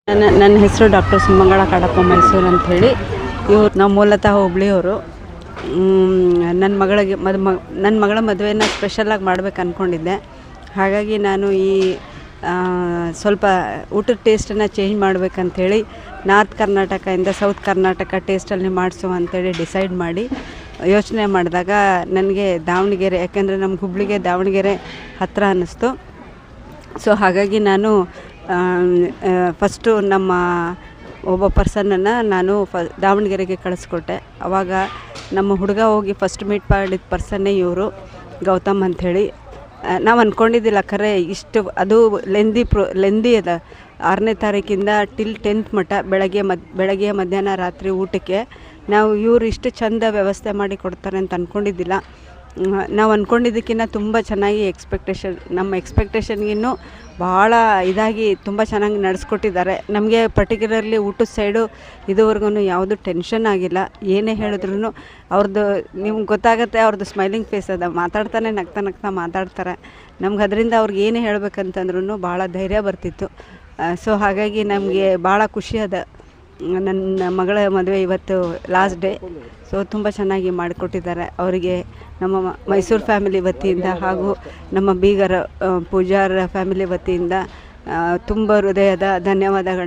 ನನ್ನ ಹೆಸರು ಡಾಕ್ಟರ್ ಸುಮಂಗಳ ಕಾಡಪ್ಪ ಮೈಸೂರು ಅಂಥೇಳಿ. ನಾವು ಮೂಲತಃ ಹುಬ್ಳಿಯವರು. ನನ್ನ ಮಗಳ ಮದುವೆನ ಸ್ಪೆಷಲಾಗಿ ಮಾಡ್ಬೇಕು ಅಂದ್ಕೊಂಡಿದ್ದೆ. ಹಾಗಾಗಿ ನಾನು ಸ್ವಲ್ಪ ಊಟದ ಟೇಸ್ಟನ್ನು ಚೇಂಜ್ ಮಾಡ್ಬೇಕಂಥೇಳಿ ನಾರ್ತ್ ಕರ್ನಾಟಕದಿಂದ ಸೌತ್ ಕರ್ನಾಟಕ ಟೇಸ್ಟಲ್ಲಿ ಮಾಡಿಸು ಅಂಥೇಳಿ ಡಿಸೈಡ್ ಮಾಡಿ ಯೋಚನೆ ಮಾಡಿದಾಗ ನನಗೆ ದಾವಣಗೆರೆ, ಯಾಕೆಂದರೆ ನಮ್ಮ ಹುಬ್ಳಿಗೆ ದಾವಣಗೆರೆ ಹತ್ತಿರ ಅನ್ನಿಸ್ತು. ಸೊ ಹಾಗಾಗಿ ನಾನು ಫಸ್ಟು ನಮ್ಮ ಒಬ್ಬ ಪರ್ಸನನ್ನು ನಾನು ದಾವಣಗೆರೆಗೆ ಕಳಿಸ್ಕೊಟ್ಟೆ. ಆವಾಗ ನಮ್ಮ ಹುಡುಗ ಹೋಗಿ ಫಸ್ಟ್ ಮೀಟ್ ಮಾಡಿದ ಪರ್ಸನ್ನೇ ಇವರು, ಗೌತಮ್ ಅಂಥೇಳಿ. ನಾವು ಅಂದ್ಕೊಂಡಿದ್ದಿಲ್ಲ ಖರೆ ಇಷ್ಟು ಅದು ಲೆಂದಿ ಅದ. 6ನೇ ತಾರೀಕಿಂದ ಟಿಲ್ 10th ಮಟ್ಟ ಬೆಳಗ್ಗೆ ಮಧ್ಯಾಹ್ನ ರಾತ್ರಿ ಊಟಕ್ಕೆ ನಾವು ಇವರು ಇಷ್ಟು ಚಂದ ವ್ಯವಸ್ಥೆ ಮಾಡಿ ಕೊಡ್ತಾರೆ ಅಂತ ಅಂದ್ಕೊಂಡಿದ್ದಿಲ್ಲ. ನಾವು ಅಂದ್ಕೊಂಡಿದ್ದಕ್ಕಿಂತ ತುಂಬ ಚೆನ್ನಾಗಿ ನಮ್ಮ ಎಕ್ಸ್ಪೆಕ್ಟೇಷನ್ಗಿನ್ನೂ ಭಾಳ ಇದಾಗಿ ತುಂಬ ಚೆನ್ನಾಗಿ ನಡೆಸ್ಕೊಟ್ಟಿದ್ದಾರೆ. ನಮಗೆ ಪರ್ಟಿಕ್ಯುಲರ್ಲಿ ಊಟದ ಸೈಡು ಇದುವರೆಗೂ ಯಾವುದೂ ಟೆನ್ಷನ್ ಆಗಿಲ್ಲ. ಏನೇ ಹೇಳಿದ್ರು ಅವ್ರದ್ದು ನಿಮ್ಗೆ ಗೊತ್ತಾಗುತ್ತೆ, ಅವ್ರದ್ದು ಸ್ಮೈಲಿಂಗ್ ಫೇಸ್ ಅದ. ಮಾತಾಡ್ತಾನೆ ನಗ್ತಾ ಮಾತಾಡ್ತಾರೆ. ನಮ್ಗೆ ಅದರಿಂದ ಅವ್ರಿಗೆ ಏನೇ ಹೇಳ್ಬೇಕಂತಂದ್ರೂ ಭಾಳ ಧೈರ್ಯ ಬರ್ತಿತ್ತು. ಸೊ ಹಾಗಾಗಿ ನಮಗೆ ಭಾಳ ಖುಷಿ ಅದ. ನನ್ನ ಮಗಳ ಮದುವೆ ಇವತ್ತು ಲಾಸ್ಟ್ ಡೇ. ಸೊ ತುಂಬ ಚೆನ್ನಾಗಿ ಮಾಡಿಕೊಟ್ಟಿದ್ದಾರೆ. ಅವರಿಗೆ ನಮ್ಮ ಮೈಸೂರು ಫ್ಯಾಮಿಲಿ ವತಿಯಿಂದ ಹಾಗೂ ನಮ್ಮ ಬೀಗರ ಪೂಜಾರ ಫ್ಯಾಮಿಲಿ ವತಿಯಿಂದ ತುಂಬ ಹೃದಯದ ಧನ್ಯವಾದಗಳು.